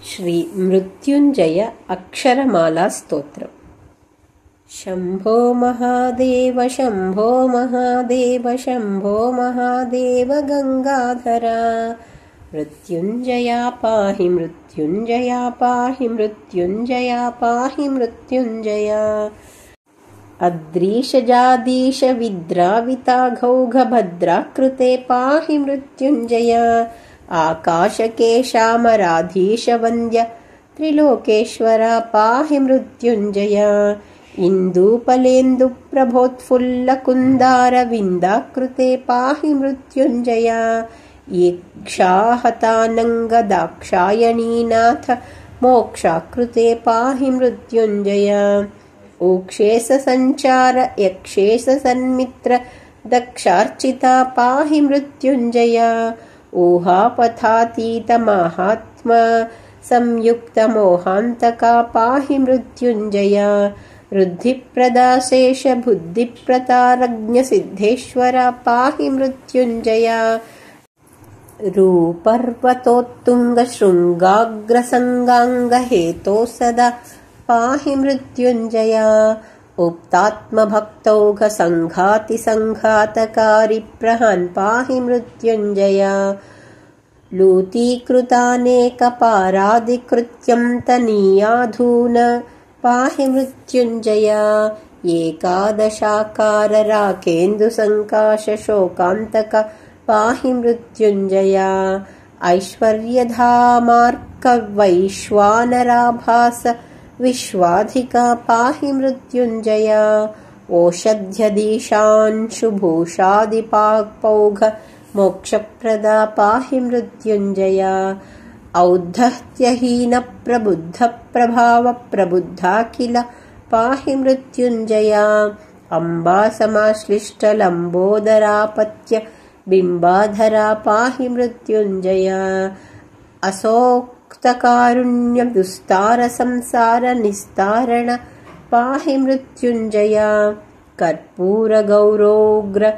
श्री मृत्युंजय अक्षरमाला स्तोत्रम्। शम्भो महादेव शम्भो महादेव शम्भो महादेव गंगाधरा। मृत्युंजया पाहि मृत्युंजया पाहि मृत्युंजया पाहि मृत्युंजया। अद्रीशजादीश विद्राविताघौघ भद्राकृते पाहि मृत्युंजया। आकाशकेशामराधीश वन्द्य त्रिलोकेश्वरा पाहि मृत्युंजया। इन्दूपलेन्दुप्रभोत्फुल्लकुन्दारविन्दाकृते पाहि मृत्युंजया। ईक्षाहतानङ्गदाक्षायणीनाथ मोक्षाकृते पाहि मृत्युंजया। ऊक्षेश संचार यक्षेश सन्मित्र दक्षार्चिता पाहि मृत्युंजया। ऊहापथातीत माहात्मा संयुक्त मोहान्तका पाहि मृत्युंजया। रुद्धिप्रदा शेष बुद्धिप्रतारज्ञ सिद्धेश्वरा पाहि मृत्युंजया। रूपर्वतोत्तुंग शृंगाग्रसंगांग हेतो सदा पाहि मृत्युंजया। उक्तात्मभक्तौघ संघाति संघातकारी प्रहन् पाहि मृत्युंजया। लूतीकृतानेकपारादिकृत्यं तनीयाधून पाहि मृत्युंजया। एकादशाकार राकेन्दुसङ्काश शोकान्तक पाहि मृत्युंजया। ऐश्वर्यधामार्क वैश्वानराभास विश्वाधिका पाहि मृत्युंजया। ओषध्यदीशांशुभूषादिपापौघ मोक्षप्रदा पाहि मृत्युंजया। औद्धत्यहीन प्रबुद्ध प्रभाव प्रबुद्धाखिल पाहि मृत्युंजया। अम्बा समाश्लिष्ट लम्बोदरापत्य बिम्बाधरा पाहि मृत्युंजया। असोक्तकारुण्य दुस्तार संसार निस्तारण पाहि मृत्युंजया। कर्पूर गौरोग्र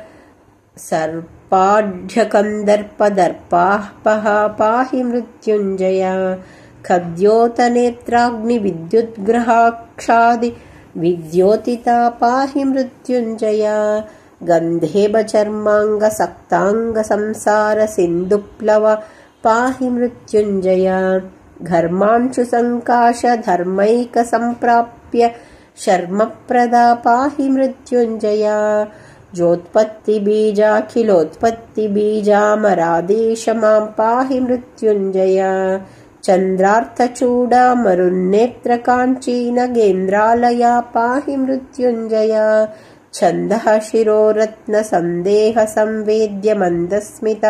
सर्पाढ्यकन्दर्पदर्पापहा पाहि मृत्युंजया। खद्योतनेत्राग्निविद्युद्ग्रहाक्षादि विद्योतिता पाहि मृत्युंजया। गन्धेब चर्मांग सक्तांग संसार सिन्धुप्लव पाहि मृत्युंजया। घर्मांशु संकाश धर्मैक संप्राप्य शर्मप्रदा पाहि मृत्युंजया। ज्योत्पत्ति बीजाखिलोत्पत्ति बीजामरादेश मां पाहि मृत्युंजया। चन्द्रार्थचूडा मरुन्नेत्र काञ्चीन गेन्द्रालया पाहि मृत्युंजया। छन्दः शिरोरत्न संदेह संवेद्य मन्दस्मित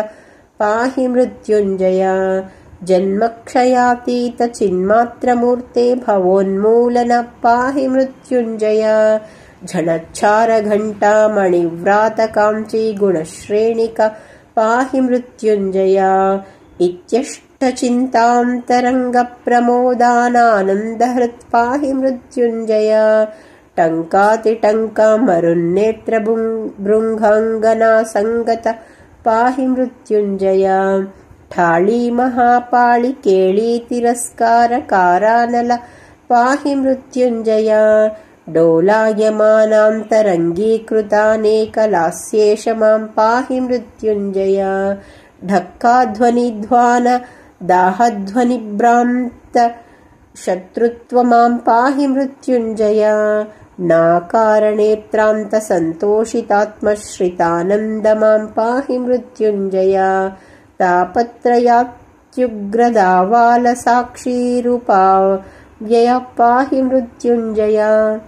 पाहि मृत्युंजया। जन्मक्षयातीत चिन्मात्रमूर्ते भवोन्मूलन पाहि मृत्युंजया। झणच्छार घण्टा मणिव्रात काञ्ची गुणश्रेणिक पाहि मृत्युंजया। इत्यष्टचिन्तान्तरङ्ग प्रमोदानानन्दहृत् पाहि मृत्युंजया। टङ्कातिटङ्का मरुन्नेत्र भृङ्गाङ्गना संगत पाहि मृत्युंजया। ठाळी महापाळि केळी तिरस्कार कारानल पाहि मृत्युंजया। डोलायमानान्तरङ्गीकृतानेकलास्येष मां पाहि मृत्युंजया। ढक्काध्वनिध्वान दाहध्वनिभ्रान्त शत्रुत्व मां पाहि मृत्युंजया। नाकारणेत्रान्त सन्तोषितात्मश्रितानन्द मां पाहि मृत्युंजया। तापत्रयात्युग्रदावाल साक्षीरूपा व्यय पाहि मृत्युंजया।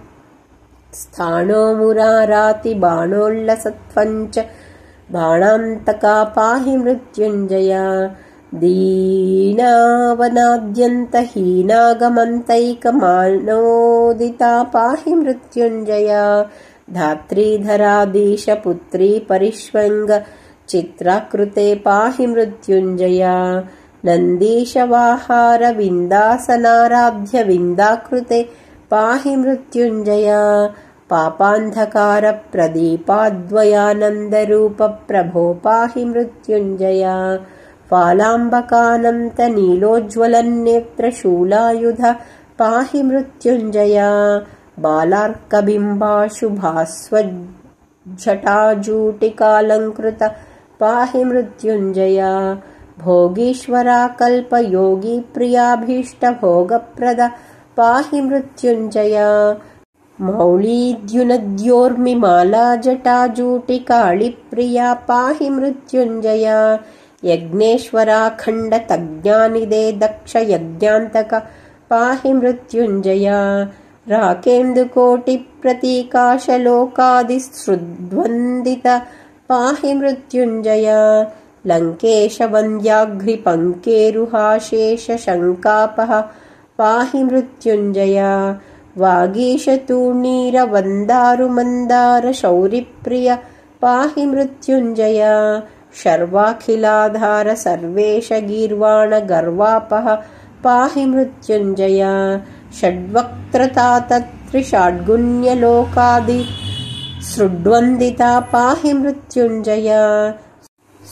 स्थाणो मुराराति बाणोल्लसत्वञ्च बाणान्तका पाहि मृत्युंजया। दीनावनाद्यन्तहीनागमन्तैकमानोदिता पाहि मृत्युंजया। धात्रीधराधीश पुत्री परिष्वङ्ग चित्राकृते पाहि मृत्युंजया। नन्दीशवाहार विन्दासनाराध्य विन्दाकृते पाहि मृत्युंजया। पापान्धकार प्रदीपाद्वयानन्दरूप प्रभो पाहि मृत्युंजया। पालाम्बकानन्तनीलोज्ज्वलन्नेत्रशूलायुध पाहि मृत्युञ्जय बालार्कबिम्बाशुभास्वज्जटाजूटिकालङ्कृत पाहि मृत्युञ्जय भोगीश्वरा कल्पयोगी प्रियाभीष्टभोगप्रद पाहि मृत्युञ्जय मौळीद्युनद्योर्मिमालाजटाजूटिकाळिप्रिया पाहि मृत्युञ्जय यज्ञेश्वराखण्डतज्ञानिदे दक्षयज्ञान्तक पाहि मृत्युञ्जय राकेन्दुकोटिप्रतीकाशलोकादिसृद्वन्दित पाहि मृत्युञ्जय लङ्केशवन्द्याघ्रिपङ्केरुहाशेषशङ्कापः पाहि मृत्युञ्जय वागीशतूर्णीरवन्दारुमन्दारशौरिप्रिय पाहि मृत्युञ्जय शर्वाखिलाधार सर्वेश गीर्वाणगर्वापः पाहि मृत्युञ्जय षड्वक्त्रतातत्रिषाड्गुण्यलोकादिसृड्वन्दिता पाहि मृत्युञ्जय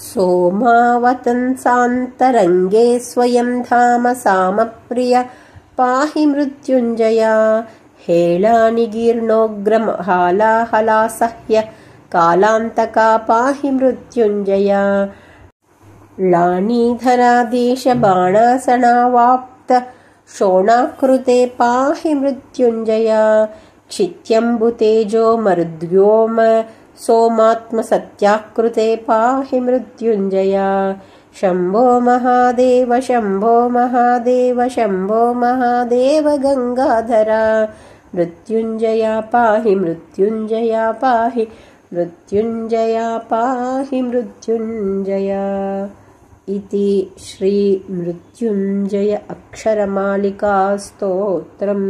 सोमावतंसान्तरङ्गे स्वयं धाम सामप्रिय पाहि मृत्युञ्जय हेलानिगीर्णोग्रहालाहलासह्य कालान्तका पाहि मृत्युञ्जय लाणीधराधीशबाणासनावाप्त शोणाकृते पाहि मृत्युञ्जय क्षित्यम्बुतेजो मरुद्व्योम सोमात्मसत्याकृते पाहि मृत्युञ्जय शम्भो महादेव शम्भो महादेव शम्भो महादेव गङ्गाधरा मृत्युञ्जया पाहि मृत्युञ्जया पाहि मृत्युञ्जया पाहि मृत्युञ्जया इति श्री मृत्युञ्जय अक्षरमालिका स्तोत्रम्।